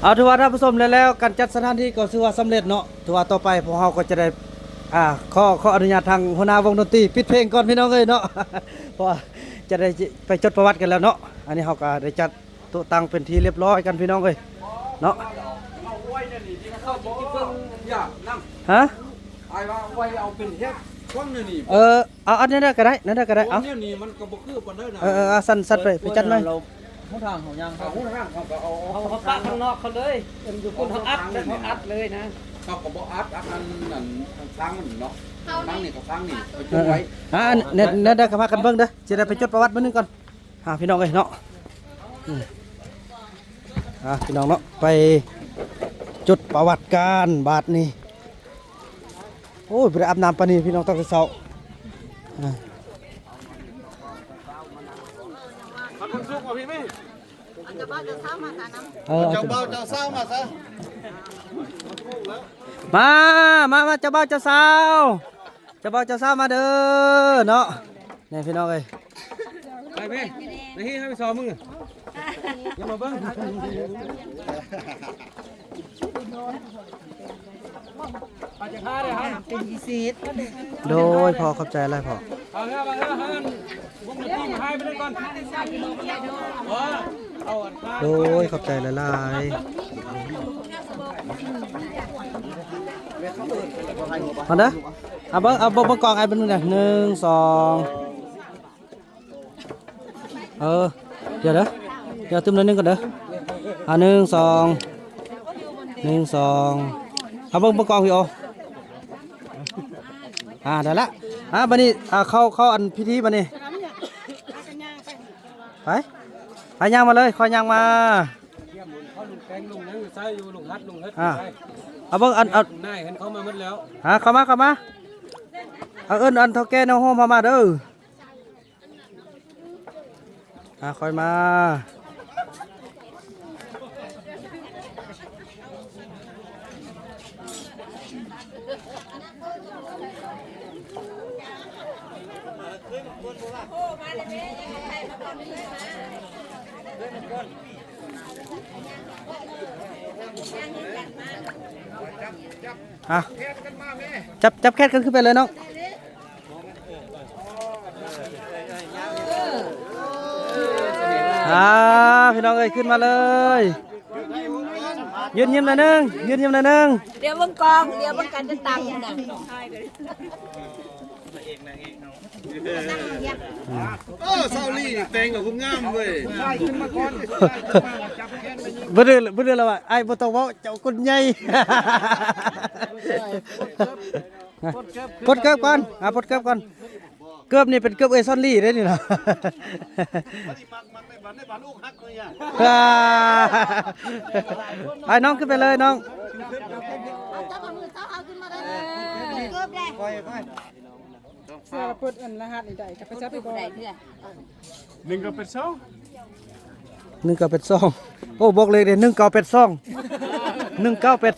เอาถือว่าท่านผู้ชมแล้วการจัดสถานที่ก็ถือว่าสำเร็จเนาะถือว่าต่อไปพวกเราก็จะได้ขออนุญาตทางหัวหน้าวงดนตรีปิดเพลงก่อนพี่น้องเอ้ยเนาะ เพราะว่าจะได้ไปจดประวัติกันแล้วเนาะอันนี้เราก็ได้จัดโต๊ะตั้งเป็นที่เรียบร้อยกันพี่น้องเอ้ยเนาะฮะไอ้ว่าไว้เอาเป็นเฮ็ดกว้างนี่ เอาอันนี้ได้ก็ได้นั่นได้ก็ได้เอา เนี่ยนี่มันก็บ่คือปานใดนะ สั่นไปจัดไหม ห้องทางของยังครับ หูทางเขาก็เอา เขาปะข้างนอกเขาเลยเป็นอยู่คนเขาอัดแต่เขาอัดเลยนะ เขาก็บ่อัดอันนั้นทางมันเนาะทางนี่กับทางนี่ไปจุไว้ เนี่ยได้ก็พากันเบิ่งเด้อจะได้ไปจดประวัติมื้อนึงก่อนพี่น้องเอ้ยเนาะพี่น้องเนาะไปจดประวัติการบาทนี่โอ้ยไปอาบน้ำปานนี้พี่น้องต้องไปเศร้ามันสุกว่าพี่มั้ย เจ้าบ่าวเจ้าสาวมาซะน้ำ เจ้าเบาเจ้าเศร้ามาซะ มาเจ้าบ่าวเจ้าสาวเจ้าบ่าวเจ้าสาวมาเด้อเนาะนี่พี่น้องเอ้ย ไปเพ่นี่ให้ไปสอบมึงอย่ามาเบิ้งอาจจะฆ่าเลยครับเป็นยีซีด โดยพอเข้าใจอะไรพอ เอาเถอะวงดนตรีมาให้ไปเลยก่อนเอาอันฆ่า โดยเข้าใจหลายๆมาเด้อเอาเบิ่งกองไอ้เบิ่งเนี่ย1 2เดี๋ยวตึมนิดนึงก่อนเด้อ1 2เอาเบิ่งกองพี่โอได้ละบัดนี้เข้าอันพิธีบัดนี้ไปย่างมาเลยคอยย่างมา เขาลุงแกงลุงนั่งใส่อยู่ลุงฮัดลุงฮัด เอาเบิ่งอัน นายเห็นเขามาหมดแล้ว เข้ามาเอาเอิ้นอันเท่าแก่ในห้องมาเด้อคอยมาจับแคทกันขึ้นไปเลยน้องพี่น้องเอ้ยขึ้นมาเลยยืนยิ้มหน่อยนึงเดี๋ยวเบิ่งกองเดี๋ยวเบิ่งกันจะตังน่ะ เศร้าลี่แต่งกับคุณงามเว้ย บ่ได้แล้วว่าไอ้บ่ต้องเว้าเจ้าคนใหญ่ปลดเกิบก่อนปลดเกิบก่อนเกิบนี่เป็นเกิบเอ้ยซอนลี่เด้นี่นะไปน้องขึ้นไปเลยน้อง จับมือเจ้าเอาขึ้นมาได้เกือบได้ เสื้อเปิดอันรหัสนี่ได้จะไปจับไปก่อน ได้เถื่อ 1ก็เป็น2โอ้บอกเลยเด้1 9 8 2 1982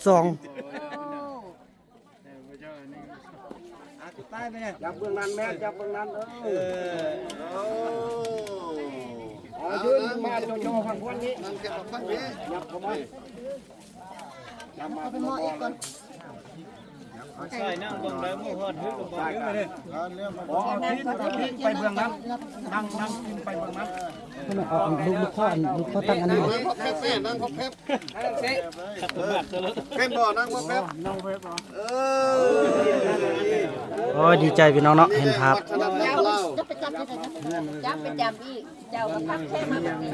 จับเบื้องนั้นแม่จับเบื้องนั้นยืนมาโจฝั่งพวกนี้นั่งเก็บฝั่งนี้ยับเข้ามายับมาเป็นหม้ออีกก่อนใส่นั่งบนเลยมือหอดหื้อลงไปเลยทิ้งไปเบื้องนั้นนั่งทิ้งไปเบื้องนั้น ลูกข้อตั้งอันนี้ นั่งพบแคบนั่งพบแคบเข้มบ่นั่งพบแคบโอ้ยดีใจพี่น้องเนาะเห็นภาพ จะไปจับที่ไหนจับไปจับอีกเจ้าก็พักแค่มาแบบนี้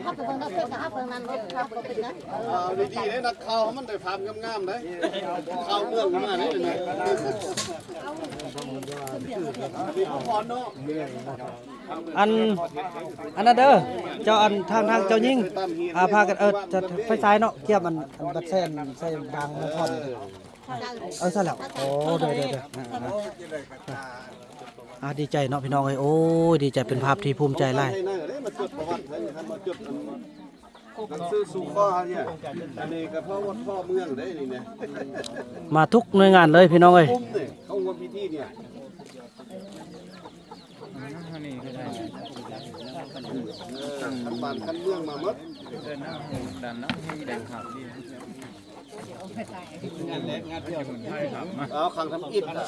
พักไปเบิ่งนั้นเพิ่นก็เอาเบิ่งนั้นพักบ่เป็นนะดีๆได้นักข่าวมันได้ภาพงามๆได้ข่าวเมืองมาได้นะอันนั้นเด้อเจ้าอันทางเจ้ายิ่งพากันจะไฟซ้ายเนาะเทียบมันบัดแซนใส่บางมาพอดใช่แล้วโอ้เด้อดีใจเนาะพี่น้องเอ้ยโอ้ยดีใจเป็นภาพที่ภูมิใจหลาย มาจดประวัติมาจดหนังสือสู่ข้อเนี่ยอันนี้ก็เพราะว่าพ่อเมืองได้นี่เนี่ย มาทุกหน่วยงานเลยพี่น้องเอ้ย เข้าร่วมพิธีเนี่ยคันบ้านคันเมืองมาหมด ดันนะให้แดงขาวดี เอาขังทำอิฐอ่ะ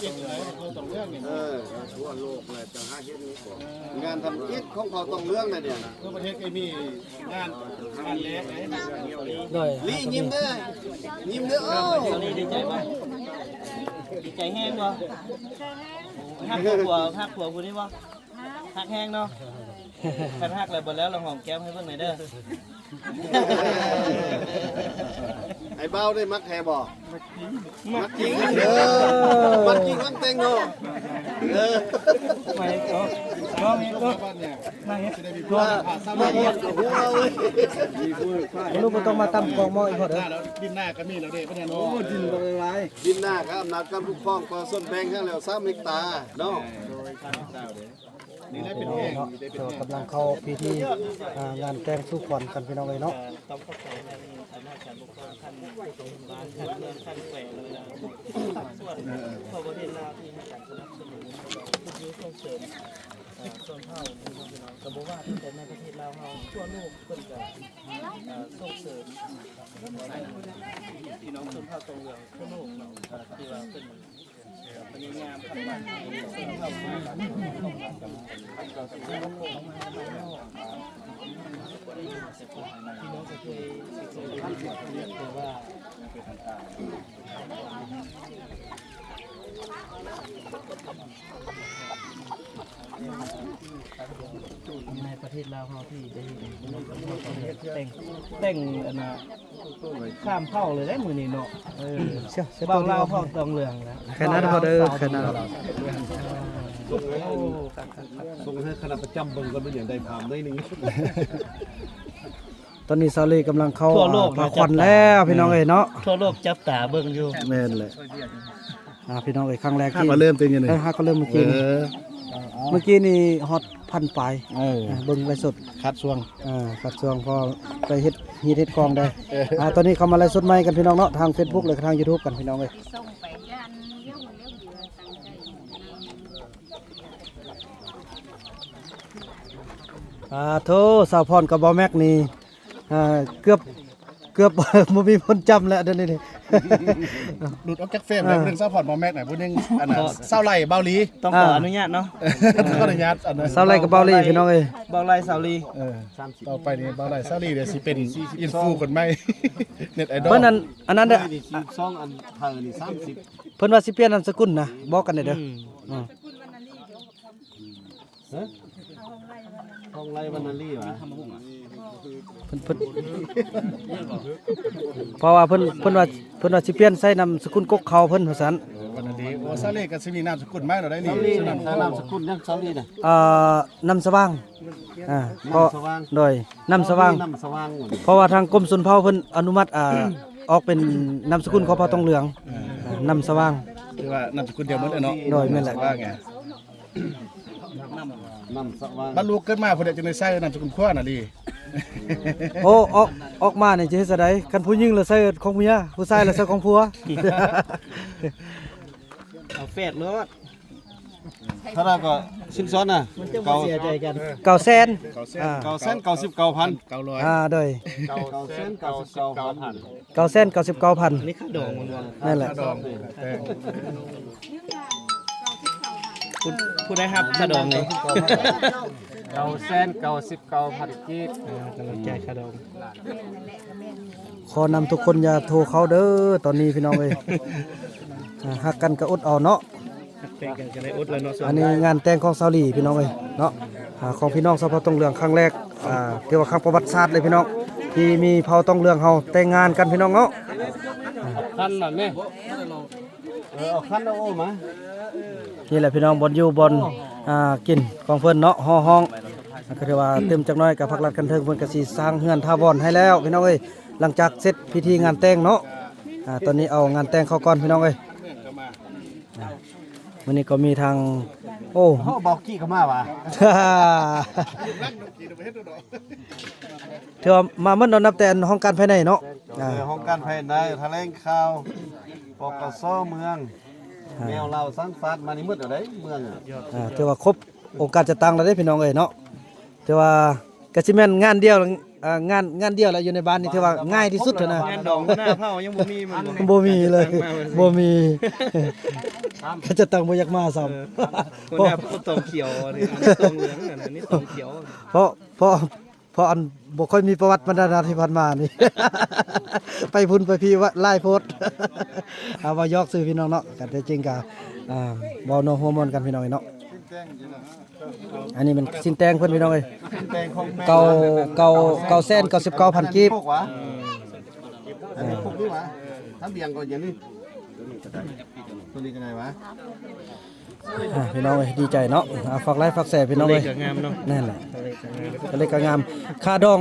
ทั่วโลกเลยจังหาเฮ็ดนี้ก่อนงานทำอิฐของเขาต้องเรื่องนะเนี่ย ทั่วประเทศก็มีงานเล็ก โดย ลียิ้มเด้อยิ้มเด้อเอ้า ดีใจมั้ยดีใจแห้งบ่ฮักผัวผู้นี้บ่ฮักแห้งเนาะคันฮักแล้วบ่แล้วเราหอมแก้มให้เบิ่งหน่อยเด้อ ไอ้เบ้าได้มักแท้บ่มักจริงมักจริงมักแต่งเนาะไปก็น้องนี่ก็มาเฮ็ดตัว มาหมดหัวเลย ลูกบ่ต้องมาตำกองหม้ออีกพอเด้อ ดินหน้าก็มีแล้วเด้ประเด็นโอ้ ดินหน้าครับอำนาจการปกครองก็ส้นแบงข้างแล้ว3เฮกตาร์เนาะ นี่แหละเป็นแห้ง เนาะเดี๋ยวกำลังเข้าพิธีงานแต่งสู่ขวัญกันพี่น้องเอ้ยเนาะ ต้องเข้าใจในอำนาจการปกครองขั้นบ้านขั้นเมืองขั้นแขวงเลยนะส่วนทั่วประเทศลาวที่ให้การสนับสนุนผู้ยื้อส่งเสริมชนเผ่าก็บ่ว่าแต่ในประเทศลาวเฮาทั่วโลกเพิ่นก็ส่งเสริมพี่น้องชนเผ่าตรงเหลืองทั่วโลกเนาะที่ว่าเพิ่นพยายามทำบ้านให้ชนเผ่ามาพี่น้องก็เคยได้ยินเรียกว่าในประเทศลาวเฮาที่ได้แต่งอันน่ะข้ามเข้าเลยได้มื้อนี้เนาะเชื่อ เว้าลาวเฮาต้องเรื่องแล้ว แค่นั้นพอเด้อแค่นั้น ส่งให้คณะประจำเบิ่งกันเป็นอย่างใดถามได้นึง ตอนนี้ซาลีกำลังเข้า ทั่วโลก พาควันแล้วพี่น้องเอ้ยเนาะ ทั่วโลกจับตาเบิ่งอยู่ แม่นเลยพี่น้องเอ้ยครั้งแรกที่ มาเริ่มเป็นยังไง ฮักก็เริ่มเมื่อกี้นี่เมื่อกี้นี่ฮอตพันปลายเบิ่งไลฟ์สด คัดช่วง คัดช่วงพอไปเฮ็ดกองได้ตอนนี้เขามาไลฟ์สดใหม่กันพี่น้องเนาะทาง Facebook เลยทาง YouTube กันพี่น้องเอ้ย ส่งไปยันเลี้ยวเบื่อตั้งใจ โทสาวพรกับบอแม็กนี่เกือบบ่มีคนจำแล้วเดี๋ยวนี้นี่ หลุดออกจากเฟรมเลยเรื่องซัพพอร์ตมอแม็กหน่อยพูดนึงอันนั้นเศร้าไหลเบาลี ต้องขออนุญาตเนาะ ขออนุญาตอันนั้น สาวไรกับเบาลี่พี่น้องเอ้ย เบาไล่สาวลี ต่อไปนี้เบาไหลเศร้าลีเดี๋ยวสิเป็นอินฟูคนใหม่เน็ตไอดอล เพิ่นอันนั้นเด้อ 42อันเธอนี่30 เพิ่นว่าสิเปลี่ยนนามสกุลนะบอกกันเด้อ ทองไรวันนาลี่วะ เพิ่นเพราะว่าเพิ่นว่าสิเปลี่ยนใส่นามสกุลกกเขาเพิ่นว่าซั่น วันนั้นดีโอ้ซาเล่กับซิมีนามสกุลมากเราได้นี่ นี่นามสกุลยังซาลี่น่ะ นำสว่างเพราะ สว่าง โดยนำสว่าง น้ำสว่าง เพราะว่าทางกรมชลเผ่าเพิ่นอนุมัติออกเป็นนามสกุลของเผ่าทองเหลืองนำสว่าง คือว่านามสกุลเดียวหมดเลยเนาะ โดยแม่นแหละ ว่าไง น้ำสว่าง บรรลุเกิดมาเพิ่นจะได้ใช้นามสกุลขั้วน่ะลี โอ้ออกมานี่จะเฮ็ดซะใดคันผู้หญิงละใส่ของเมียผู้ชายละใส่ของผัว เอาเฟดรถ ถ้าเราก็สิ้นซ้อนน่ะ มันจะบ่เสียใจกัน เก่าแสน 999,000 900 โดย 999,000 999,000 นี่ค่าดอกมันว่า นั่นแหละ ดองแต่ ผู้ได้ครับค่าดอกนี่ 999,000กีบ กำลังใจค่าดอก ขอนำทุกคนอย่าโทรเขาเด้อตอนนี้พี่น้องเอ้ยฮักกันก็อดเอาเนาะ เป็นกันจะได้อุดแล้วเนาะ อันนี้งานแต่งของซาลีพี่น้องเอ้ยเนาะของพี่น้องสาวเผ่าตองเหลืองครั้งแรกที่ว่าครั้งประวัติศาสตร์เลยพี่น้องที่มีเผ่าตองเหลืองเฮาแต่งงานกันพี่น้องเนาะ คันน่ะแม่เอาคันเอาโอ้มา นี่แหละพี่น้องบอลอยู่บอลกินของเพิ่นเนาะห้องก็ถือว่าเต็มจักหน้อยกับภาครัฐกันเทิงเพิ่นก็สิสร้างเฮือนทาวรให้แล้วพี่น้องเอ้ยหลังจากเสร็จพิธีงานแต่งเนาะตอนนี้เอางานแต่งเข้าก่อนพี่น้องเอ้ยวันนี้ก็มีทางโอ้ เฮาบอกกี้เข้ามาว่ะ ถือว่ามาเมื่อนับแต่ห้องการภายในเนาะ ห้องการภายในแถลงข่าวปกสเมืองแมวเราสังสรรค์มานี่มืดเอาได้เมืองอ่ะ ถือว่าครบโอกาสจะตั้งแล้วได้พี่น้องเอ้ยเนาะถือว่ากะสิแม่นงานเดียว งานเดียวแหละอยู่ในบ้านนี่ถือว่าง่ายที่สุดเถอะนะ งานดองหน้าเผายังบ่มีมันบ่ บ่มีเลยบ่มีเขาจะต้องบ่อยากมาซ้ำ คนหน้าเผาตองเขียวนี่อันนี้ตองเหลืองอันนี้ตองเขียว เพราะอันบ่ค่อยมีประวัติบรรดาที่ผ่านมานี่ ไปพุ่นไปพี่ว่าไล่โพสต์ เอาว่ายอกซื้อพี่น้องเนาะกันแต่จริงก็เว้าโนฮอร์โมนกันพี่น้องเนาะอันนี้มันสินแตงเพิ่นพี่น้องเอ้ย แตงของแม่ 99,099,000กีบ พวกวะอันนี้พวกนี้วะถ้าเบี่ยงก่อนอย่างนี้ตัวนี้ยังไงวะ พี่น้องเอ้ยดีใจเนาะฝากไลค์ฝากแชร์พี่น้อง เล เอ้ ข ย ก็งามเนาะ นั่นแหละก็เลยก็งามค่าดอง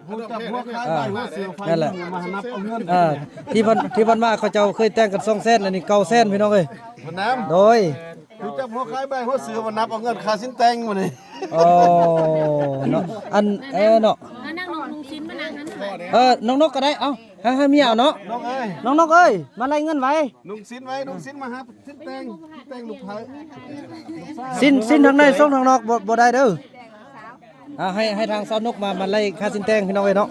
พวกจับพวกขายได้หัวเสือไฟ นั่นแหละ มานับเอาเงิน ที่เพิ่นมาเขาเจ้าเคยแต่งกัน200,000อันนี้900,000พี่น้องเอ้ย มันน้ โดย ำคือจับพวกขายใบหัวเสือมานับเอาเงินค่าสินแตงมาเลย โอ้เนาะอันเนาะ นั่งนอนลุงชิ้นมานั่งนั้น น้องนกก็ได้เอ้าให้เมียเอาเนาะ น้องเอ้ย น้องนกเอ้ยมาไล่เงินไว้ นุ่งสินไว้นุ่งสินมาครับสินแตงลูกไผ่ สิ้นทางในส่งทางนอกบ่ได้เด้อให้ทางสาวนกมาไล่ค่าสินแตงพี่น้องเอ้ยเนาะ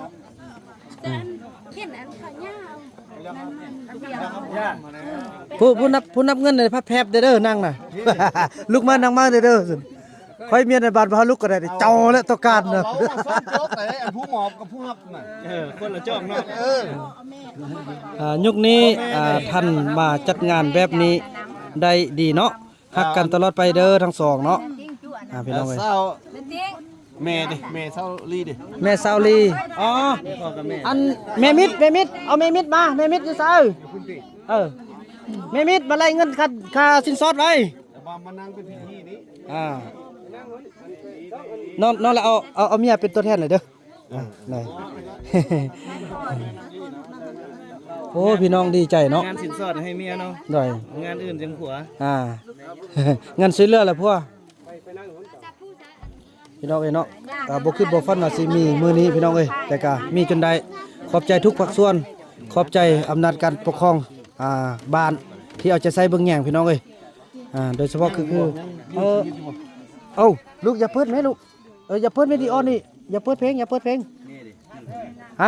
เห็นอันขายาว ผู้นับเงินในพับแพบเด้อนั่งน่ะ ลุกมานั่งมาเด้อค่อยเมียในบ้านพาลุกก็ได้เจ้าและตะการน่ะ เรามาซ้อมโจ๊กแต่ไอ้ผู้หมอบกับผู้ฮับน่ะ คนละจ้องเนาะ ยุคนี้ท่านมาจัดงานแบบนี้ได้ดีเนาะฮักกันตลอดไปเด้อทั้งสองเนาะพี่น้องเอ้ย เศร้าแม่ดิแม่เศร้าลีดิ แม่ซาวลีอ๋อ พ่อกับแม่ อันแม่มิดเอาแม่มิดมาแม่มิดอยู่ซะแม่มิดมาไล่เงินค่าสินสอดไว้ มานั่งเป็นพิธีนี้ น้องแล้วเอาเมียเป็นตัวแทนเลยเด้อไหน โอ้พี่น้องดีใจเนาะ งานสินสอดให้เมียเนาะ ได้ งานอื่นจังผัว เงินซื้อเรือละพวกพี่น้องเอ้ยเนาะบ่คิดบ่ฝันว่าสิมีมื้อนี้พี่น้องเอ้ยแต่ก็มีจนได้ขอบใจทุกภาคส่วนขอบใจอำนาจการปกครองบ้านที่เอาใจใส่เบิ่งแย่งพี่น้องเอ้ยโดยเฉพาะคือเอาลูกอย่าเปิดแม่ลูกอย่าเปิดวิดีโอนี่อย่าเปิดเพลง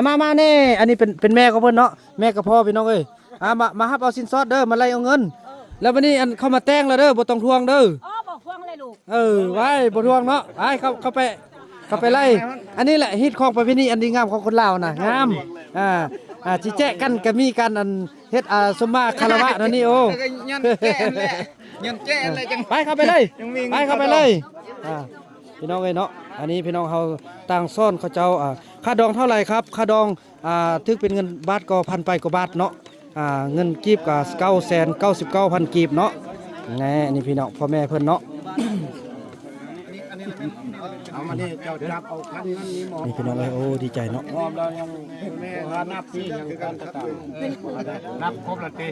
มาแน่อันนี้เป็นแม่ของเพิ่นเนาะแม่กับพ่อพี่น้องเอ้ยมาฮับเอาสินสอดเด้อมาไล่เอาเงิน แล้ววันนี้อันเข้ามาแต่งแล้วเด้อบ่ต้องทวงเด้อ บอกพวงเลยลูก ไว้บ่ทวงเนาะไปเข้าไปไล่อันนี้แหละฮิตของประเพณีอันดีงามของคนลาวน่ะงามสิแจ๊ะกันก็มีกันอันเฮ็ดสมมาคารวะนั่นนี่โอ้ ยันแก่แหละยันแก่แหละจัง ไปเข้าไปเลยไปเข้าไปเลยพี่น้องเอ้ยเนาะอันนี้พี่น้องเฮาต่างซ่อนเขาเจ้าค่าดองเท่าไหร่ครับค่าดองถึงเป็นเงินบาทก็พันไปกว่าบาทเนาะเงินกีบก็999,000กีบเนาะแน่นี่พี่น้องพ่อแม่เพิ่นเนาะ เอามานี่เจ้าจับเอาคันนั้นนี่หมอ นี่พี่น้องเอ้ยโอ้ดีใจเนาะ พร้อมแล้วยังแม่ว่านับปียังการต่างนับครบแล้วติ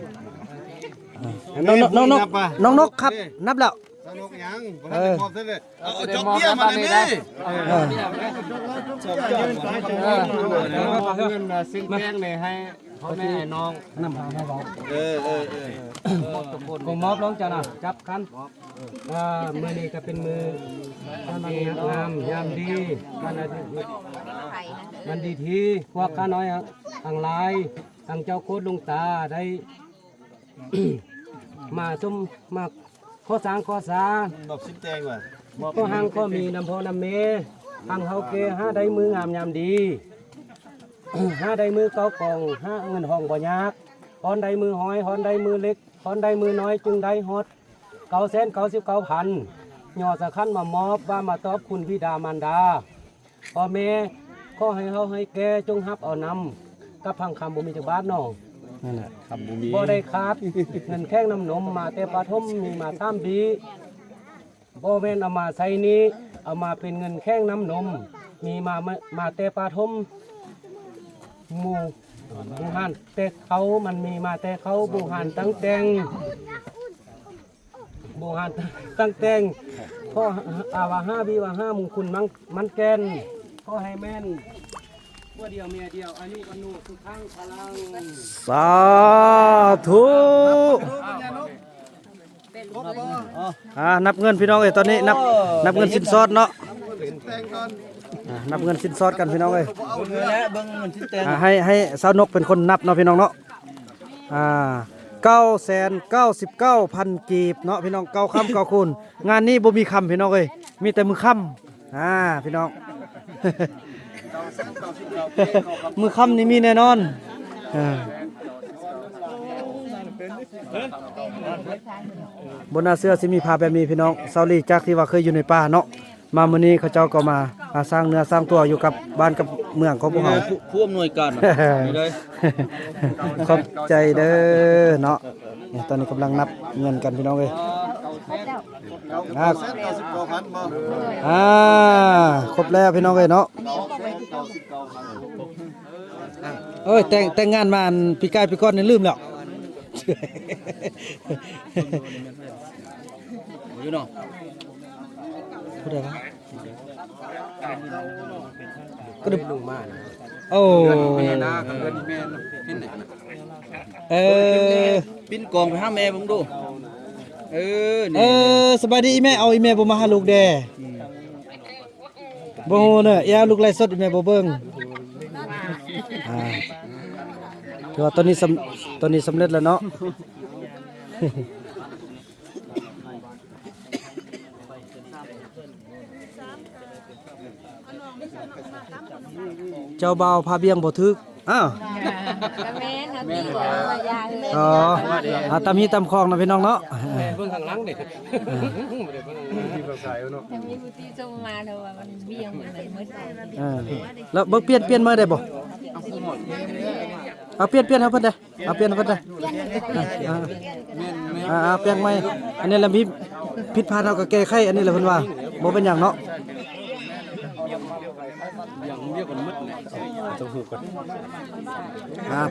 น้องนกครับนับแล้ว สนุกยังบ่ทันได้มอบเสร็จเลยเอาจบเบี้ยมาเลยแม่ สอบจอด เงินสิ่งแป้งนี่ให้พ่อแม่น้องนำให้เบา ผมมอบน้องจ้านะจับกันมือนี้ก็เป็นมือที่งามยามดีมันดีทีพวกข้าน้อยทางลายทางเจ้าโคตรลุงตาได้ มาซุ่มมาข้อสา ดอกสินแตงว่ะ ก็หังก็มีน้ำพอน้ำเมหังเฮาเกห้าได้มืองามยามดี ห้าได้มือเก้ากองห้าเงินห้องบ่ยากฮอนได้มือหอยฮอนได้มือเล็กฮอนได้มือน้อยจึงได้ฮอด999,000ย่อสะคันมามอบว่ามาตอบคุณพี่ดามารดาพ่อแม่ขอให้เฮาให้แกจงรับเอานำกับพังคำบ่มีจักบาทน้อง นั่นแหละ คำบุมี บ่ได้ขาดเงินแข้งน้ำนมมาแต่ปฐมมีมาตามปีบ่แม่นเอามาใส่นี้เอามาเป็นเงินแข้งน้ำนมมีมาแต่ปฐมหมู่หันแต่เขามันมีมาแต่เขาบูหันตั้งแต่งบูหันตั้งแต่งข้อว่า5บีว่า5มงคุณมันแกนข้อให้แม่นตัวเดียวเมียเดียวอันนี้ก็นูทุกครั้งพลัง สาธุนับเงินพี่น้องเอ้ยตอนนี้นับเงินสินสอดเนาะ สินแตงก่อน นับเงินสินสอดกันพี่น้องเอ้ย เงินแล้วเบิ่งเงินที่แต่ง ให้สาวนกเป็นคนนับเนาะพี่น้องเนาะ999,000 กีบเนาะพี่น้อง9 ค่ำ 9 คูณงานนี้บ่มีคำพี่น้องเอ้ยมีแต่มือค่ำพี่น้อง มือค่ำนี่มีแน่นอนบนหน้าเสื้อสิมีผ้าแบบนี้พี่น้องเซาลีจากที่ว่าเคยอยู่ในป่าเนาะมามื้อนี้เขาเจ้าก็มาสร้างเนื้อสร้างตัวอยู่กับบ้านกับเมืองของพวกเรา ผู้อำนวยการนี่เลย ขอบใจเด้อเนาะเนี่ยตอนนี้กำลังนับเงินกันพี่น้องเอ้ยครบแล้วพี่น้องเอ้ยเนาะเอ้ยแต่งงานมาอันปีกายปีก่อนนี่ลืมแล้ว อยู่เนาะ พูดได้ปะก็ดึบลงมาโอ้ปิ้นกองไปหาแม่ผมดูสบายดีอีแม่เอาอีแม่บ่มาหาลูกแด่บ่ฮู้เด้ออย่าลูกไล่สดอีแม่บ่เบิ่งถือว่าตอนนี้สำเร็จแล้วเนาะ เจ้าบ่าวพาเบี้ยงบ่ถึกอ้าว แม่นะพี่ว่ายาเลย อ๋อตามฮีตามคลองนะพี่น้องเนาะ เบิ่งข้างหลังดิ แต่มีผู้ที่ส่งมาเถอะว่ามันเบี้ยงเหมือนเลยมืดเลย แล้วเบิ่งเปลี่ยนมาได้บ่เอาเปลี่ยนเฮาเพิ่นได้เอาเปลี่ยนเพิ่นได้เปลี่ยนใหม่อันนี้แหละมีผิดพลาดเฮาก็แก้ไขอันนี้แหละเพิ่นว่าบ่เป็นหยังเนาะ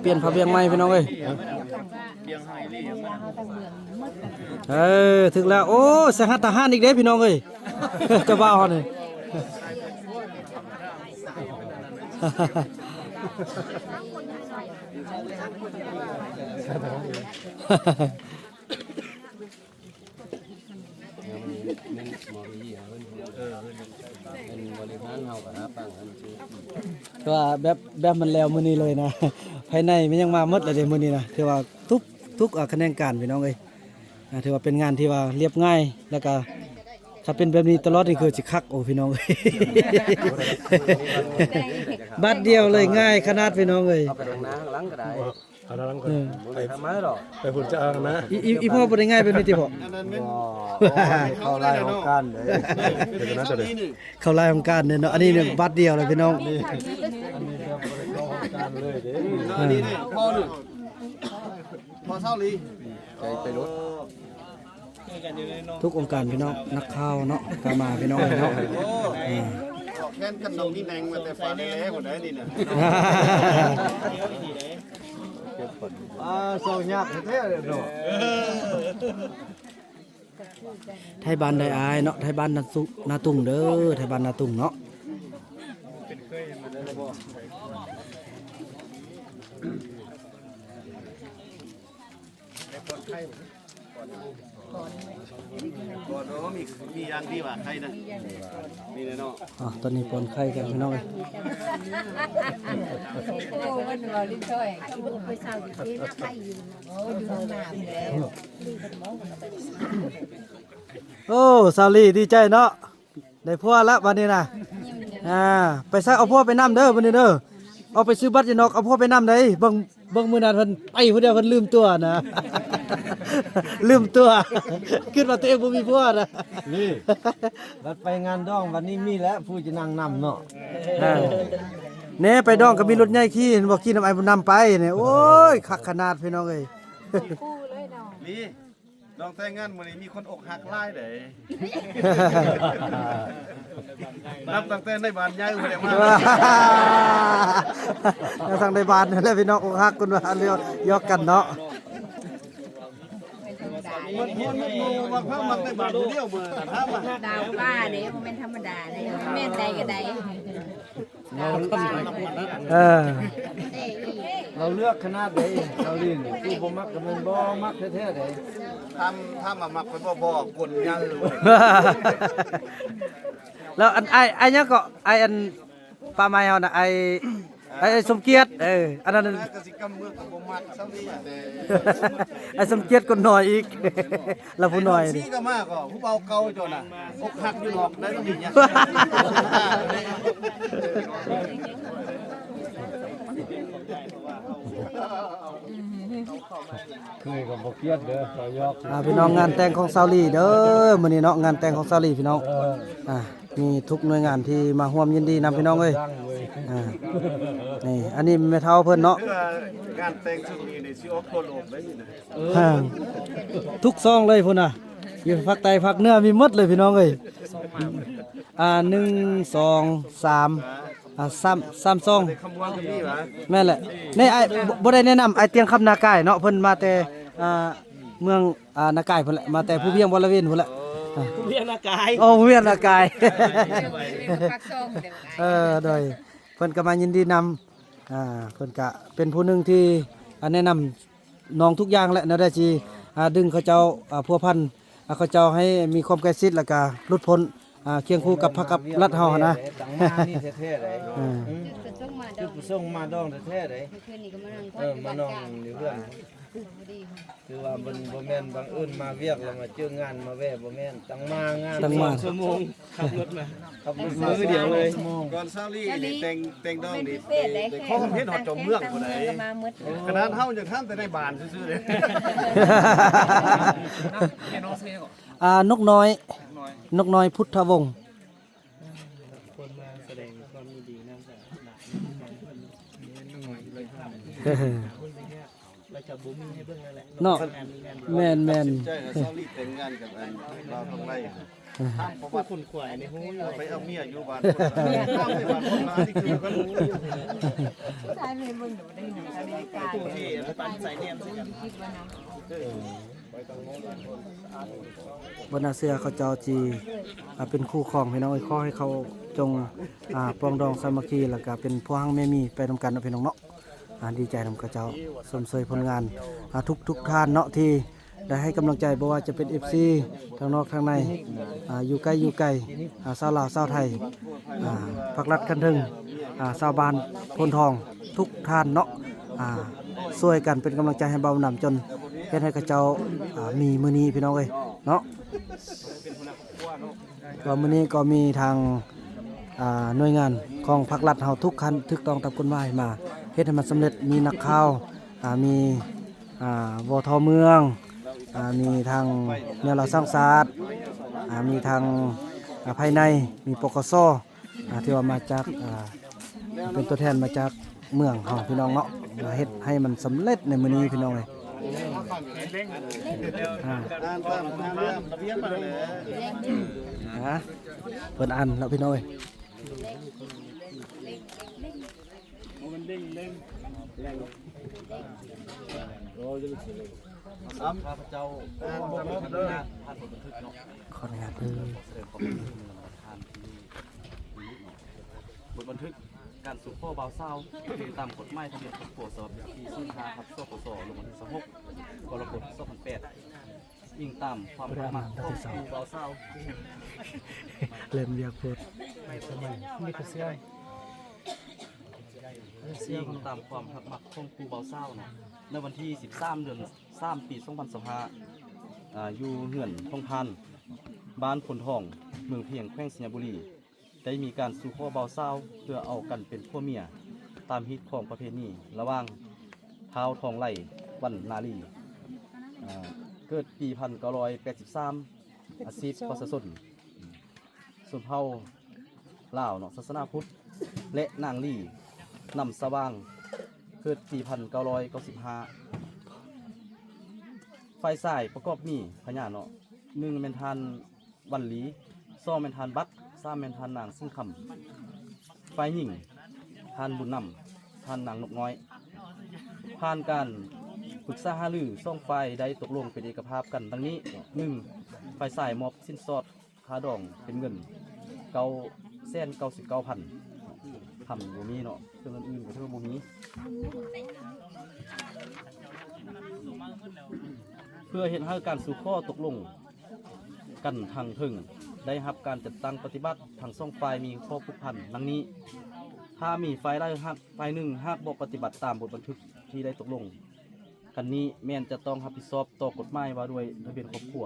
เปลี่ยนผ้าเบียงใหม่พี่น้องเอ้ยถึงแล้วโอ้สหัสทหารอีกเด้พี่น้องเอ้ย จะบ้าฮอดนี่ ก็แบบมันแล้วมื้อนี้เลยนะ ภายในมันยังมาหมดเลยเด้มื้อนี้นะถือว่าทุกคะแนนการพี่น้องเอ้ยถือว่าเป็นงานที่ว่าเรียบง่ายแล้วก็ถ้าเป็นแบบนี้ตลอดนี่คือสิคักโอ้พี่น้องเอ้ย บัดเดียวเลยง่ายขนาดพี่น้องเอ้ย ไปข้างหลังก็ได้ เอาแล้วก็ ไปทำไมหรอ ไปหุ่นจะเอานะ อีพ่อบ่ได้ง่ายแบบนี้ติพ่อ เข้าไล่ของการเลย เดี๋ยวนะตัวเด็ก เข้าลายของการเนี่ยเนาะอันนี้เนี่ยบัดเดียวเลยพี่น้อง พอเท่าลี ทุกองค์การพี่น้องนักข่าวเนาะก็มาพี่น้องเนาะ แค่ขนมนี่แดงมาแต่ฟ้าแดงหมดเลยนี่นะโซยากแท้ๆเลยเนาะ ไทยบ้านได้อายเนาะไทยบ้านนาตุงเด้อไทยบ้านนาตุงเนาะมีอันที่ว่าใครนะนี่เลยเนาะ ตอนนี้ปนไข่กันพี่น้อง โอ้มันเราลิ้นช่วยไปเศร้าอยู่ที่นักไข่อยู่โอ้อยู่ข้างหน้าแล้ว โอ้ซาลีดีใจเนาะได้พัวละวันนี้นะไปซักเอาพัวไปน้ำเด้อวันนี้เด้อเอาไปซื้อบัตรยานอกเอาพัวไปน้ำได้เบิ่งมื้อนั้นเพิ่นไปผู้เดียวเพิ่นลืมตัวนะ ลืมตัว คิดว่าตัวเองบ่มีพัวนะ นี่บัดไปงานดองวันนี้มีแล้วผู้จะนั่งนำเนาะ เน่ไปดองก็มีรถใหญ่ขี่เห็นบ่ขี่น้ำไอ้บุญนำไปเนี่ยโอ้ยคักขนาดพี่น้องเอ้ย นี่ดองแต่งงานมื้อนี้มีคนอกหักหลายเด้ นับตั้งแต่ในบ้านใหญ่บ่ได้มา แล้วทางในบ้านนั่นแหละพี่น้องอกหักกันว่าเรียกยอกกันเนาะ มันว่าเพิ่มมันในบ้านเดียวมื้อนั้นถามว่า ดาวป้าเนี่ยมันเป็นธรรมดาเลยแม่นใดก็ได้ เราเลือกขนาดใดเราลิ้นกูบ่มักก็มันบ่มักแท้ๆเด้ทำมามักไปบ่กลยังเลย แล้วอันไอ้เนี่ยก็ไอ้อัน ป้าไม้เฮาน่ะไอ้สมเกียรติอันนั้น กสิกรรมเมืองกับบ่มักซ้ำนี่แต่ ไอ้สมเกียรติคนน้อยอีก แล้วผู้น้อย สิ นี่ ก็มากก็ผู้เบาเก่าจนน่ะอกหักอยู่นอกได้ต้องมีหยัง เคยก็บ่เกียดเด้อขอยอก พี่น้องงานแต่งของซาวลีเด้อมื้อนี้เนาะงานแต่งของซาวลีพี่น้องมีทุกหน่วยงานที่มาร่วมยินดีนำพี่น้องเอ้ยนี่อันนี้แม่เฒ่าเพิ่นเนาะ คือการแต่งชุดนี้นี่สิออกทั่วโลกได้นี่นะ ทุกซองเลยพุ่นน่ะอยู่ภาคใต้ภาคเหนือมีหมดเลยพี่น้องเอ้ย1 2 3 3ซอง คำว่าก็มีหว่า แม่นแหละนี่ไอ้บ่ได้แนะนำไอ้เตียงคำนากายเนาะเพิ่นมาแต่เมืองนากายพุ่นแหละมาแต่ผู้เวียงบริเวณพุ่นแหละ ผู้เพียงหน้ากาย โอ้ผู้เวียงนากายโดยเพิ่นก็มายินดีนำเพิ่นก็เป็นผู้หนึงที่แนะนำน้องทุกอย่างแหละนะได้สิดึงเขาเจ้าพัวพันเขาเจ้าให้มีความใกล้ชิดแล้วก็หลุดพ้นเคียงคู่กับพระกับรัฐเฮานะ ตังมานี่แท้ๆเลย จะส่งมาด คือ อก ผู้ส่งมาดองแท้ๆเลย คืนนี้ก็มานั่ง มานองอยู่เพื่อนคือว่ามันบ่แม่นบางอื่นมาเวียกแล้วมาเจองานมาแว่บ่แม่นตังมางาน ตั้งมา ชั่วโมงขับรถมา ขับรถมือเดียวเลย ก่อนซาลี่นี่แต่งดองนี่ เฟซได้ ข้อมเพชรหอดจมเมืองผู้ใด มาหมด ขนาดเฮายังทำแต่ในบ้านซื่อๆเลย นกน้อยพุทธวงศ์ คนมาแสดงความยินดีนำจากแล้วจะบุ้มให้เบิ่งนั่นแหละ เนาะแม่น ใจกับซาลี่แต่งงานกับอันเราต้องไล่ เพราะว่าคนขวายในหูอยู่ ไปเอาเมียอยู่บ้านข้ามไปบ้านคนมาที่คือกัน ใช่เลยมึงอยู่ได้หนึ่งนาฬิกา ผู้ที่ปันใส่เนียมสิกัน บนนาเสือเขาเจ้าจีเป็นคู่ครองพี่น้องขอให้เขาจงปรองดองสามัคคีแล้วก็เป็นพวกหังแม่มีไปนำกันเนาะพี่น้องเนาะดีใจนำกับเจ้าสมเสยผลงานทุกท่านเนาะที่ได้ให้กำลังใจบ่ว่าจะเป็น FC ทางนอกทางในอยู่ใกล้อยู่ไกลชาวลาวชาวไทยภาครัฐคันถึงชาวบ้านโพนทองทุกท่านเนาะช่วยกันเป็นกำลังใจให้เบาหนำจนเฮ็ดให้กับเจ้ามีมื้อนี้พี่น้องเอ้ยเนาะก็มื้อนี้ก็มีทางหน่วยงานของภาครัฐเฮาทุกคันถูกต้องตามกฎหมายมาเฮ็ดให้มันสำเร็จมีนักข่าวมีวทเมืองมีทางแนวเราสร้างศาสตร์มีทางภายในมีปกสที่ว่ามาจากเป็นตัวแทนมาจากเมืองเฮาพี่น้องเนาะมาเฮ็ดให้มันสำเร็จในมื้อนี้พี่น้องเอ้ยระเบียบมาเลย เพิ่นอันแล้วพี่น้องเอ้ย ข้าพเจ้าบอกว่าเด้อ ขออนุญาตเด้อบ ทบันทึกการสูบข้อเบาเศร้าคือตามกฎหมายทะเบียนพศปีสุนทราครับสปสลงวันที่26กรกฎาคม2008อิงตามความประมาทของครูเบาเศร้า เล่มเรียกพูด อิงตามความประมาทของครูเบาเศร้าเนาะในวันที่13 เดือน 3 ปี 2025อยู่เหือนทองพันบ้านพลทองเมืองเพียงแขวงสัญบุรีได้มีการสู่ข้อเบาเศร้าเพื่อเอากันเป็นผัวเมียตามฮิตของประเพณีระหว่างท้าวทองไหลวันนาลีเกิดปี 1983 อาชีพประชาชนส่วนเผ่าลาวเนาะศาสนาพุทธและนางลี่นำสว่างเกิดปี 1995 ไฟสายประกอบมีพญาเนาะ1เป็นทานวันหลี2เป็นทานบัก3เป็นทานนางซึ่งคำไฟหญิงทานบุญนำทานนางนกน้อยผ่านการปรึกษาหารือส่องไฟได้ตกลงเป็นเอกภาพกันดังนี้ 1. ไฟสายมอบสินสอดค่าดองเป็นเงิน999,000ทำบ่มีเนาะเครื่องอื่นก็เท่าบ่มีเพื่อเห็นให้การสู่ข้อตกลงกันทางถึงได้รับการจัดตั้งปฏิบัติทางส่องไฟมีข้อผูกพันดังนี้ ถ้ามีฝ่ายใดฝ่ายหนึ่งหากบ่ปฏิบัติตามบทบันทึกที่ได้ตกลงกันนี้แม่นจะต้องรับผิดชอบต่อกฎหมายว่าด้วยทะเบียนครอบครัว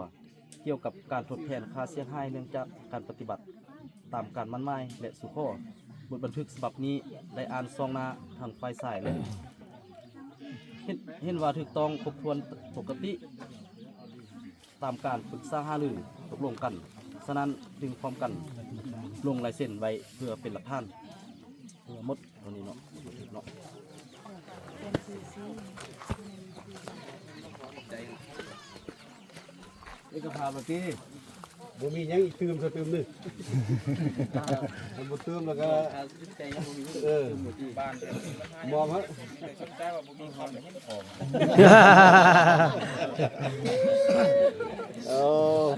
เกี่ยวกับการทดแทนค่าเสียหายเนื่องจากการปฏิบัติตามการมั่นหมายและสุข้อบทบันทึกฉบับนี้ได้อ่านซองหน้าทางฝ่ายซ้ายเลยเห็นว่าถูกต้องครบถ้วนปกติตามการปรึกษาหารือตกลงกันฉะนั้นจึงพร้อมกันลงลายเซ็นไว้เพื่อเป็นหลักฐานเพื่อหมดตัวนี้เนาะเนาะ นี่ก็พามาที่บ่มีหยังอีกเติมนึงมันบ่เติมแล้วก็มองฮะ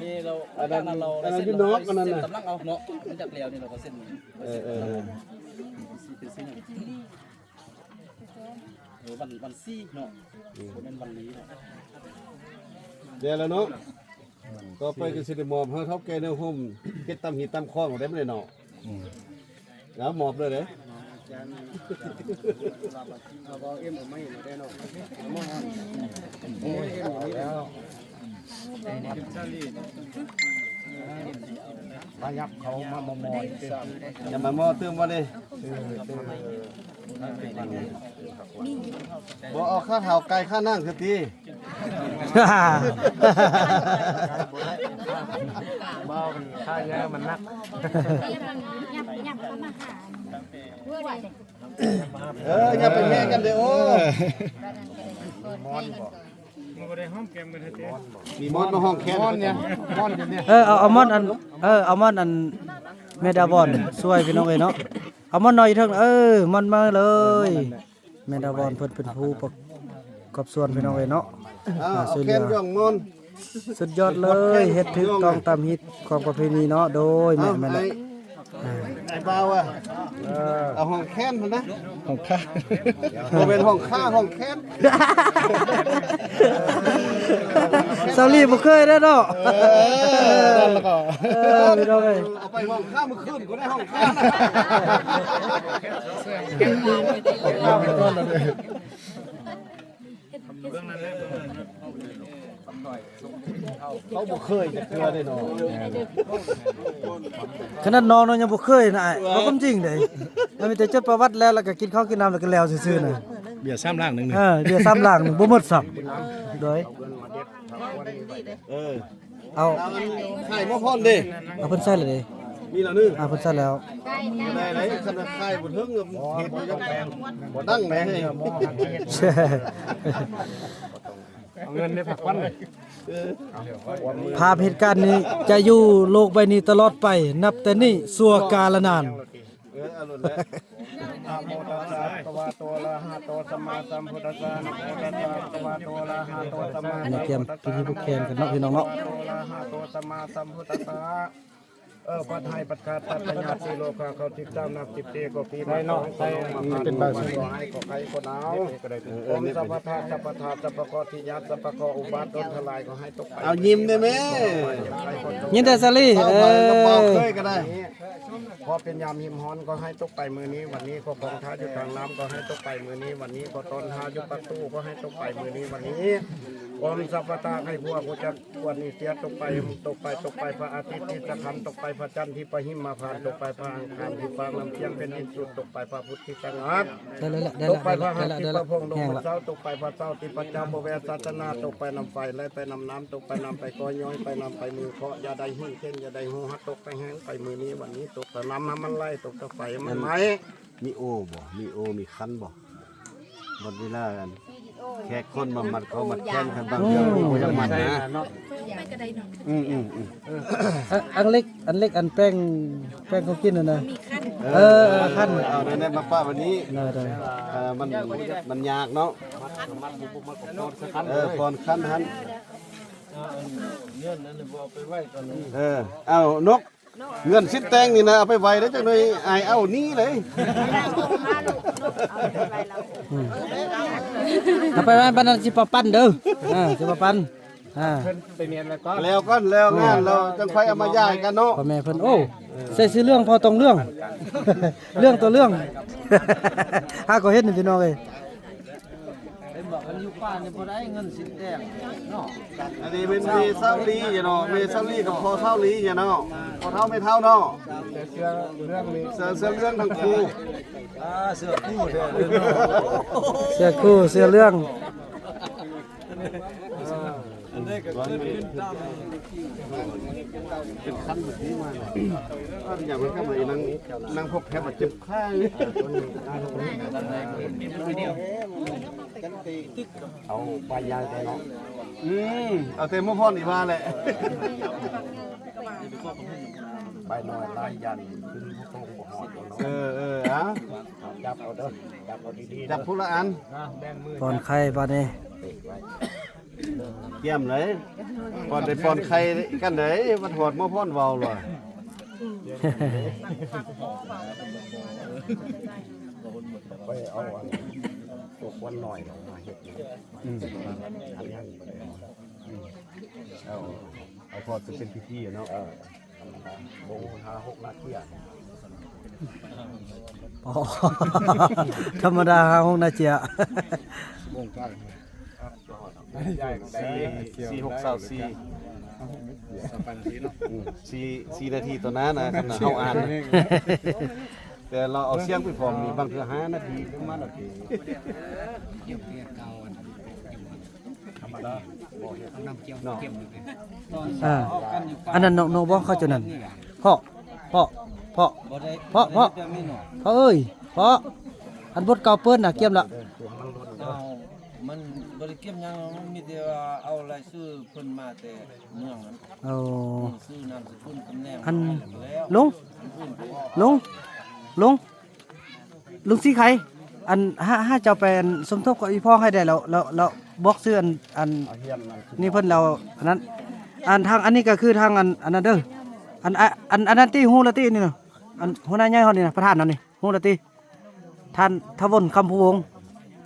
นี่เรา อันนั้นเรา เส้น นอกอันนั้นน่ะ กำลังเอาเนาะมันจากแล้วนี่เราก็เส้นวันซี่เนาะเป็นวันนี้เนาะ เดี๋ยวแล้วเนาะก็ไปก็สิได้มอบให้เท่าแก่แนวห่มเฮ็ดตำหีตำคองได้บ่ได้เนาะแล้วมอบเลยเด้มายับเขามามออย่ามามอเติมว่าเลยบ่เอาค่าเฒ่าไก่ค่านั่งสักทีบ้ามันค่าเยอะมันนักอย่าไปแม่กันเด้อโอ้มีมอนมาห้องแคนมอนเนี่ยมอนกันเนี่ย เอามอนอันเอามอนอันเมดาบอนช่วยพี่น้องเอ้ยเนาะเอามอนหน่อยเถิงมอนมาเลยเมดาบอนเพิ่นเป็นผู้ประกอบส่วนพี่น้องเอ้ยเนาะ เอาแคนย่องมอน สุดยอดเลยเฮ็ดถูกต้องตามฮิตของประเพณีเนาะโดยแม่น ไอ้บ่าวอ่ะเอาห้องแคนพุ่นนะห้องค้าบ่เป็นห้องค้าห้องแคน เซาลี่บ่เคยได้เนาะนั่นแล้วก็พี่น้องเอ้ย เอาไปห้องค้ามื้อคืนก็ได้ห้องค้าเขาบ่เคยจะเกลือได้เนาะ ขนาดน้องยังบ่เคยนะบ่ความจริงเด้มันมีแต่จดประวัติแล้วก็กินข้าวกินน้ำแล้วก็แล้วซื่อๆน่ะ เบียร์ซ้ำล่างหนึ่ง เดี๋ยว3ล้างนึงบ่หมดซ้ํโดย เอา ไข่บ่พอนเด้ เอาเพิ่นใส่เลยเด้ มีแล้วนึง เพิ่นใส่แล้ว ได้ไหนคันไข่บ่ถึงเฮ็ดบ่ยังแปลงบ่ดังแหน่ เอาเงินในผักวันเลย ภาพเหตุการณ์นี้จะอยู่โลกใบนี้ตลอดไป นับแต่นี้สัวกาลนาน เอาหลุดแล้วอะโมตัสสะภะคะวะโตอะระหะโตสัมมาสัมพุทธัสสะนะโมตัสสะภะคะวะโตอะระหะโตสัมมา อันนี้เตรียมพิธีผูกแขนกันเนาะพี่น้องเนาะ อะระหะโตสัมมาสัมพุทธัสสะปัทไทยปัทคาตัตญาติโลกาเขาติดตามนับติดเตก็ปีได้เนาะใส่เป็นบางสิ่งให้ก็ใครก็หนาวองค์สัพพะทาสัพพะทาสัพพะกอทิยัสสัพพะกออุบาทต้นทลายก็ให้ตกไปเอายิ้มได้ไหม ยินแต่ซาลี่ เบาเคยก็ได้พอเป็นยามหิมฮ้อนก็ให้ตกไปมือนี้วันนี้ก็ของท้าอยู่ทางน้ำก็ให้ตกไปมือนี้วันนี้ก็ต้นท้าอยู่ประตูก็ให้ตกไปมือนี้วันนี้องค์สัพพะทาให้พวกกูจะวันนี้เสียตกไปพระอาทิตย์ที่จะคำตกไปพระจันทร์ที่ประหิมมาผ่านตกไปพระอังคารที่ฟางลำเทียงเป็นที่สุดตกไปพระพุทธที่สงัด ได้แล้ว ตกไปพระหัตถ์ ได้ ที่ แล้ พ ว ระพงษ์ลง แห้ง พ ละ ระเจ้าตกไปพระเจ้าที่พระเจ้าบเวสศาสนาตกไปนำไฟและไปนำน้ำตกไปนำไปก้อยย้อยไปนำไปมือเคาะอย่าได้หิ้งเช่นอย่าได้หูฮัดตกไปแห้งไปมือนี้วันนี้ตกแต่น้ำมันไล่ตกแต่ไฟมันไหมมีโอบ่มีโอมีคันบ่หมดเวลากันแขกคนมามัดเขามัดแข้งกันบางเรื่องมีคนมัดนะอันเล็กอันแป้งเขากินน่ะนะขั้น เอาในมาป้าวันนี้ ได้ มันยากเนาะพรคันหันเอานกเงินสิ้นแตงนี่นะเอาไปไว้แล้วจังเลยอายเอานี่เลย เอาไปบ้านนั้นสิปะปั้นเด้อสิปะปั้น เพิ่นไปเรียนแล้วก็ แล้วก็แล้วงานเราจังค่อยเอามาย้ายกันเนาะ พ่อแม่เพิ่นโอ้ใส่ซื้อเรื่องพอตรงเรื่อง เรื่องต่อเรื่อง หาก็เฮ็ดนี่พี่น้องเอ้ย อันนี้เป็นเมเซาลีอย่าเนาะเมเซาลีกับพอเซาลีอย่าเนาะพอเท่าไม่เท่าเนาะ เชื่อเรื่องนี้ เสื้อเรื่องทั้งคู่ เสื้อคู่เสื้อเรื่อง เป็นขั้นแบบนี้มาอย่างมันก็เหมือนนั่งพบแคบแบบจุบข้างเอาใบยางไปเนาะเอาเต็มพ่อนี่มาแหละใบน้อยลายยันขึ้นพวกตรงหัวอ่ะจับเอาเด้อจับเอาดีๆจับผู้ละอัน ปอนไข่บัดนี้ เกี่ยมเลยปอนได้ปอนไข่กันเลยมันหอดมาพ่อนเบาเลยไปเอาตกวันหน่อยมาเห็ดอันนี้เอาพอจะเป็นพิธีเนาะบงหา6 นาที อ๋อ ธรรมดา5 นาที 4 นาทีตัวนั้นนะขณะเฮาอ่านแต่เราเอาเสียงไปพร้อมนี่บางเทื่อ5 นาทีถึงมานาทีอันนั้นโนบ่เขาจะนั่นพ่อเอ้ยพ่ออันบทเก่าเปิ้นน่ะเกี่ยมละ มันบริเก็บยังมีแต่ว่าเอารายชื่อเพิ่นมาแต่เมืองนั้น เอา ชื่อนามสกุลตำแหน่ง อัน แล้ว ลุงสิไขอันห้าเจ้าไปอันสมทบกับอีพ่อให้ได้แล้วบอกซื้ออันนี่เพิ่นเราอันนั้นอันทางอันนี้ก็คือทางอันนั้นเด้ออันนั้นที่ฮู้ละตินี่เนาะอันหัวหน้าใหญ่เฮานี่นะประธานนั่นนี่ฮู้ละติท่านทวนคำพูวงศ์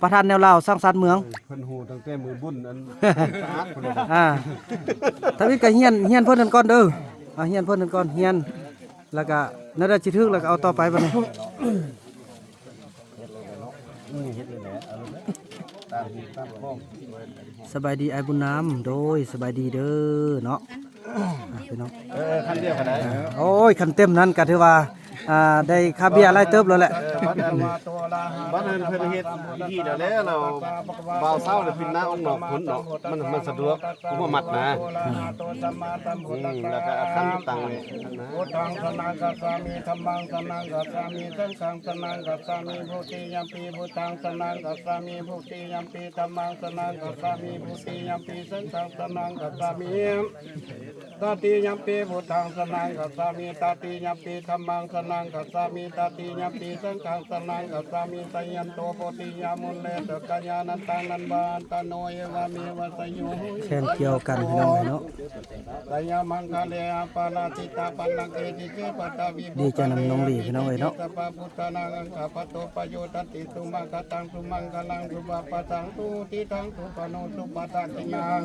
ประธานแนวลาวสร้างสรรค์เมือง เพิ่นฮู้ตั้งแต่มือบุญอันสะอาดพุ่น ถ้าวิก็เฮียนเพิ่นนั่นก่อนเด้อเฮียนเพิ่นนั่นก่อนเฮียนแล้วก็นั่นได้สิถึกแล้วก็เอาต่อไปบัดนี้สบายดีไอ้บุญน้ำโดยสบายดีเด้อเนาะพี่น้อง คันเดียวก็ได้ โอ้ยคันเต็มนั้นก็ถือว่าได้ค่าเบี้ยหลายเติบแล้วแหละ บ้านนั้นเพิ่นเฮ็ดพิธีเดี๋ยวแล้วเราบ่าวเศร้าเลยพินหน้าองค์นอกผลเนาะมันสะดวกบ่มัดนะแล้วก็ขั้นตังนี่นะ พุทธังสนังกัสสามิธัมมังสนังกัสสามิสังฆังสนังกัสสามิพุทธิยัมปีพุทธังสนังกัสสามิพุทธิยัมปีธัมมังสนังกัสสามิพุทธิยัมปีสังฆังสนังกัสสามิตติยัมปีพุทธังสนังกัสสามิตติยัมปีธัมมังสนังกัสสามิตติยัมปีสังฆังสนังกัสสามิสัยยันโตโพธิยามุลเลตกัญญาณันตังนันบานตโนเยวามีวสโย แค่นเกี่ยวกันพี่น้องเนาะ สยามังคาเลอาปาราติตาปันนังเอติเกปตาวิ ดีใจนำน้องหลีพี่น้องเอ้ยเนาะ สัพพพุทธานังข้าพโตปโยตันติสุมังคตังสุมังคลังสุปปะตังตุติตังสุปโนสุปตากินัง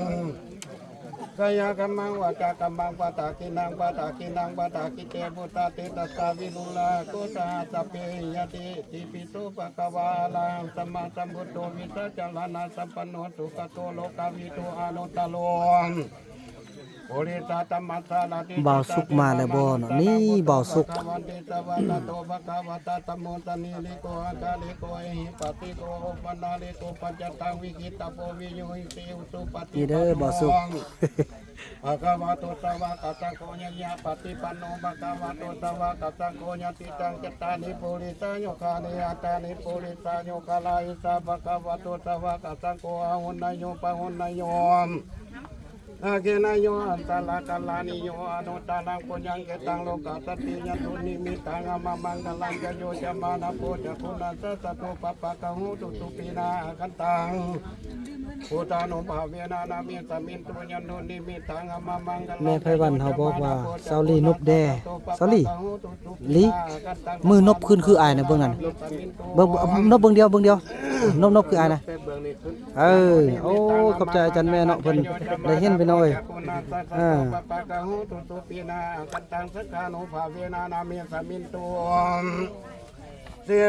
กายกัมมังวาจากัมมังปตากินังปตากินังปตากิเตปุตตาเตตัสสาวิรุลาโกสาสเปยติติปิโสปะกวาลังสัมมาสัมพุทโธวิสัจจานาสัมปันโนสุขโตโลกาวิโตอานุตตโลโอริสาตัมมัสสาลาติ บ่าวสุกมาแล้วบ่เนาะนี่บ่าวสุก วันติสวะตโตภะคะวะตะธัมโมตนิลิโกอาคาลิโกเอหิปัสสิโกโอปนาลิโกปัจจตังวิกิตโปวิโยหิติอุสุปฏิ นี่เด้อบ่าวสุก ภะคะวะโตสวะกะสังโฆญะยะปฏิปันโนภะคะวะโตสวะกะสังโฆญะติตังจตานิปุริสาโยคานิอัตตานิปุริสาโยคาลาอิสาภะคะวะโตสวะกะสังโฆอาหุนนายโยปะหุนนายโยอาเกนายโยอันตลากาลานิโยอนุตานังปุญญังเกตังโลกัสสติยันตุนิมิตังอมมังกลังจโยจะมานาโพจะคุณัสสะตุปะปะกะหูตุตุปีนาคันตัง พุทธานุภาเวนะนามิสมินตุยันโนนิมิตังอมมังกัล แม่ไพวันเขาบอกว่าเซาลีนบแดเซาลีลีมือนบขึ้นคืออายนะเบิ่งนั่นเบิ่งนบเบิ่งเดียวนบคืออายนะเออโอ้ขอบใจอาจารย์แม่เนาะเพิ่นได้เห็นไปหน่อยปะปะกะหูตุตุปีนากัตตังสักขานุภาเวนะนามิสมินตุเสีย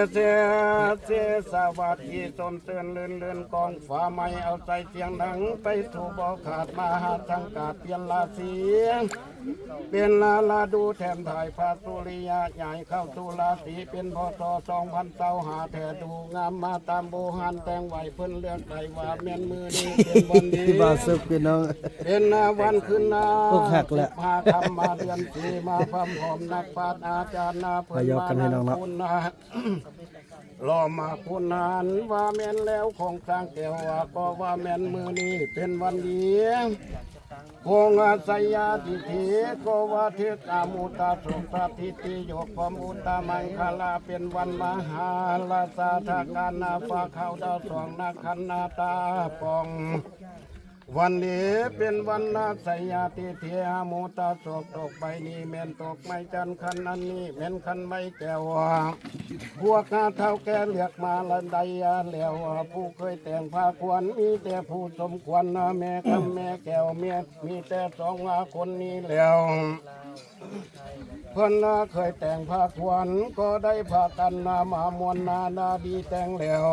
สวัสดีตนเตือนเลื่อนกองฟ้าไม้เอาใจเสียงดังไปถูกบอกขาดมาหาทางกาดเปลี่ยนลาเสียงเป็นลาดูแถมถ่ายพระสุริยะใหญ่เข้าตุลาสีเป็นพศ2000เต้าหาแถดูงามมาตามโบหันแต่งไหวเพิ่นเลือกไก่ว่าแม่นมือดีเป็นวันดี บาซึกพี่น้อง เป็นวันขึ้นนา อกหักแล้ว มาคำมาเดือนสี่มาพำหอมนักปราชญ์อาจารย์นาเพิ่น พยอกกันให้น้องเนาะ คุณนะรอมาคุณนานว่าแม่นแล้วของสร้างแก้วว่าก็ว่าแม่นมือนี้เป็นวันดีคงอาศัยยาทิเทก็ว่าเทศอามุตาสุปฏิติโยกพมุตตามังคลาเป็นวันมหาลาสาธาการนาฟ้าเขาดาวสองนาคันนาตาปองวันนี้เป็นวันนาสยาติเทียโมตาตกตกใบนี้แม่นตกไม่จันคันนั้นนี้แม่นคันไม่แก้วพวกข้าเท่าแก่เรียกมาละใดแล้วผู้เคยแต่งผ้าควรมีแต่ผู้สมควรแม่คำแม่แก้วเมียมีแต่สองคนนี้แล้วเพิ่นเคยแต่งผ้าควรก็ได้พากันมามวลนาดีแต่งแล้ว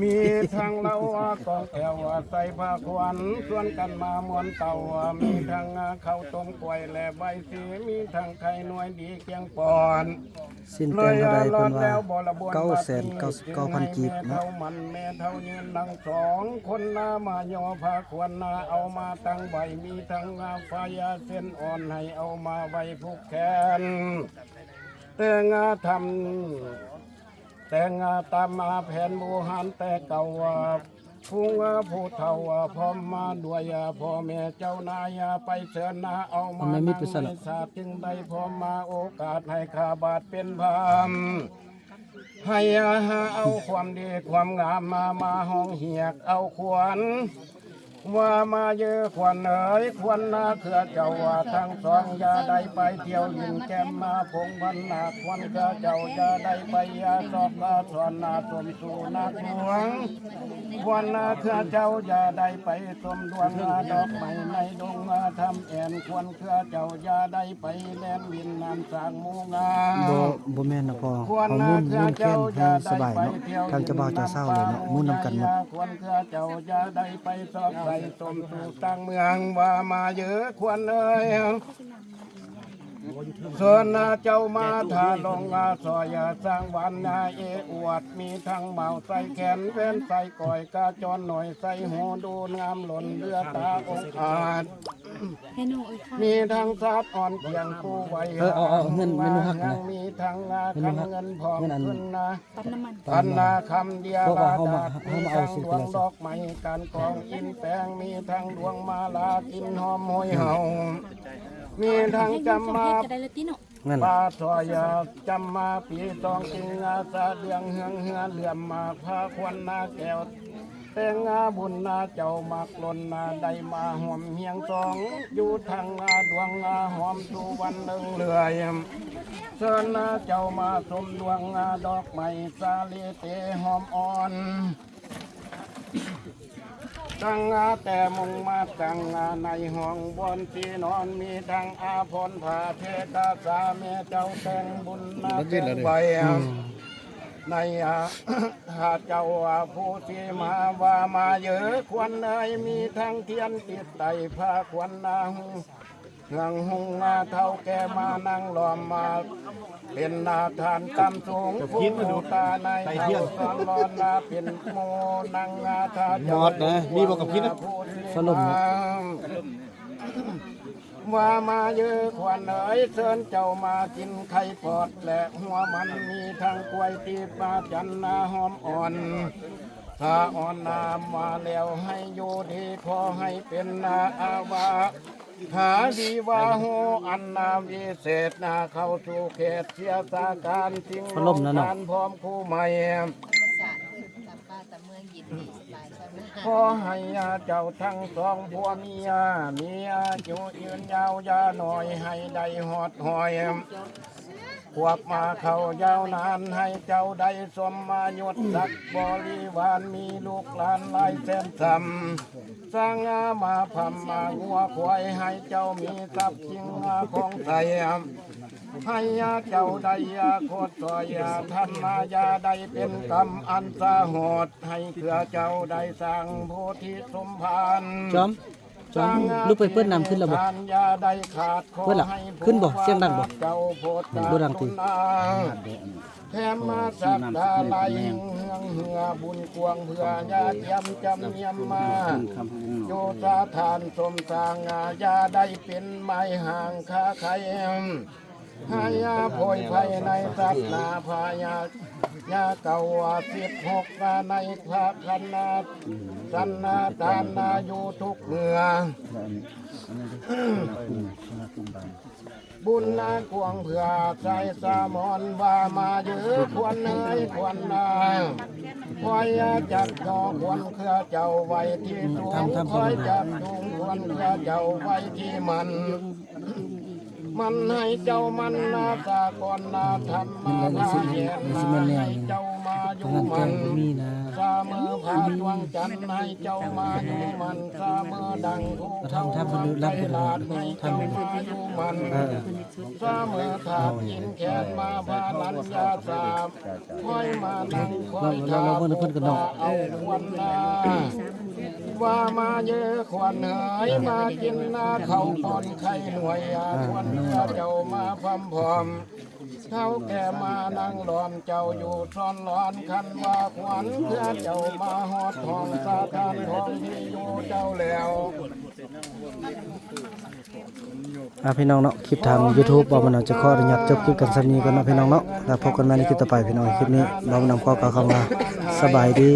มีทางเรากองแก้วใส่ผ้าขวัญส่วนกันมามวนเต่ามีทางข้าวต้มกล้วยและใบสีมีทางไข่หน่วยดีเกียงปอน สิ้นแต่งเท่าใดเพิ่นว่า999,000กีบเนาะ เท่ามันแม่เท่ายืนดังสองคนนามาย่อผ้าขวัญนาเอามาตั้งใบมีทางไฟเส้นอ่อนให้เอามาไว้ผูกแขนแต่งาทำแต่งาตามมาแผ่นโบหันแต่เก่าผู้ผู้เฒ่าพร้อมมาด้วยพ่อแม่เจ้านายไปเชิญนาเอามานั่งในศาสตร์จึงได้พร้อมมาโอกาสให้ข้าบาทเป็นพามให้เอาความดีความงามมาห้องเหียกเอาขวัญว่ามาเยอะขวัญเอ๋ยขวัญนาเขื่อเจ้าว่าทั้งสองอย่าได้ไปเที่ยวยินแก้มมาพงพันนาขวัญเขื่อเจ้าอย่าได้ไปยาสอบนาสอนนาสมสู่นาหลวงขวัญนาเขื่อเจ้าอย่าได้ไปสมดวงดอกไม้ในดงทำแอนขวัญเขื่อเจ้าอย่าได้ไปแล่นวินน้ำสร้างมูงา บ่แม่นนะพ่อเขามุ่นแค้นให้สบายเนาะทางเจ้าบ่าวเจ้าสาวเลยเนาะมุ่นนำกันหมด ควรเขื่อเจ้าอย่าได้ไปสอบใส่สมสู่ตั้งเมืองว่ามาเยอะควรเอ้ยส่วนเจ้ามาทาลงซอยสร้างวันเออวดมีทั้งเมาใส่แขนเว้นใส่ก่อยกาจรหน่อยใส่หูดูงามหล่นเลือตาองอาจมีทั้งทรัพย์อ่อนเพียงผู้ไว้ เอาเงินเมนูหักนะ มีทั้งคันเงินพร้อม เงินอัน ขึ้นนะพันนาคำเดียว บอกว่าเขามา มี เอา ทั้ง สิ ด เป็ วน ง อะไร ดอกไม้การกองอินแปงมีทั้งดวงมาลากินหอมหอยเห่ามีทั้งจำมาปลาซอยจำมาปีตองกิงอาสาเดืองเฮืองเฮือเหลื่อมมาพาควันนาแก้วแต่งาบุญนาเจ้ามักลนนาได้มาหอมเฮียงสองอยู่ทางดวงหอมตูวันหนึ่งเลื่อยเชิญนาเจ้ามาสมดวงดอกไม้สาลีเตหอมอ่อนตั้งแต่มุงมาตั้งในห้องบนที่นอนมีทั้งอาภรณ์ผ้าเทกาสาเมเจ้าแต่งบุญนาแต่งใบในหาเจ้าผู้ที่มาว่ามาเยอะควันเนยมีทั้งเทียนติดไตผ้าควันนาเงืองหงเท่าแก่มานั่งล้อมมาเป็นนาทานกำสูงผู้ตาในเท่าสอนร้อนนาเป็นโมนังทาเจ้า หมดนะมีบอกกับพี่นะสนุกนะ ว่ามาเยอะขวัญเอ๋ยเชิญเจ้ามากินไข่ปอดและหัวมันมีทั้งกล้วยตีปลาจันนาหอมอ่อนส ข้าอ่อนน้ำมาแล้วให้อยู่ดีพอให้เป็นนาอาวาหาดีว่าโหอันนาวิเศษนาเข้าสู่เขตเสียสาการสิ่งโลกการพร้อมคู่ใหม่ขอให้เจ้าทั้งสองผัวเมียอยู่ยืนยาวยาหน่อยให้ได้หอดหอยควบมาเข้ายาวนานให้เจ้าได้สมมายุดสักบริวารมีลูกหลานหลายแสนสำสร้างมาพำมางัวควายให้เจ้ามีทรัพย์สินของใส่ให้เจ้าได้โคตรต่อยทำมายาได้เป็นกรรมอันสาหดให้เพื่อเจ้าได้สร้างโพธิสมภาร จอมลูกไปเปิ้นนำขึ้นแล้วบ่เปิ้นล่ะขึ้นบ่เสียงดังบ่บ่ดังติ แถมมาสักดาไหลเฮืองเหือบุญกวงเพื่อญาติยำจำเนียมมาโยธาทานสมสางยาได้เป็นไม้ห่างค้าไข่หายาโพยไฟในสัตนาพายายาเก่า16ในพระคันนาสันนาตานาอยู่ทุกเมือบุญนากวงเพื่อใจสามอนว่ามาเยอะควรเนยควรนาคอยจักจอควรเครือเจ้าไว้ที่สูงคอยจักจุงควรเครือเจ้าไว้ที่มันให้เจ้ามันนาสากลนาธรรมมาพาเย็นนาให้เจ้ามาอยู่มันสามือพาดวงจันทร์ให้เจ้ามาอยู่มันสามือดังภูเขาไทยลาดให้เจ้ามาอยู่มันสามือถาบยินแขนมาพาลัญญาสาบคอยมานั่งคอยถาบเอาควันนาว่ามาเยอะขวัญหายมากินนาเขาปอนไข่หน่วยควันเจ้ามาพร้อมพร้อมเขาแก่มานั่งล้อมเจ้าอยู่ซ่อนร้อนคันว่าขวัญเพื่อเจ้ามาหอดทองสาทานทองที่อยู่เจ้าแล้ว พี่น้องเนาะคลิปทาง YouTube บ่มันจะขออนุญาตจบคลิปกันซั่นนี้ก่อนเนาะพี่น้องเนาะแล้วพบกันใหม่ในคลิปต่อไปพี่น้องคลิปนี้บ่นำขอกล่าวคำว่าสบายดี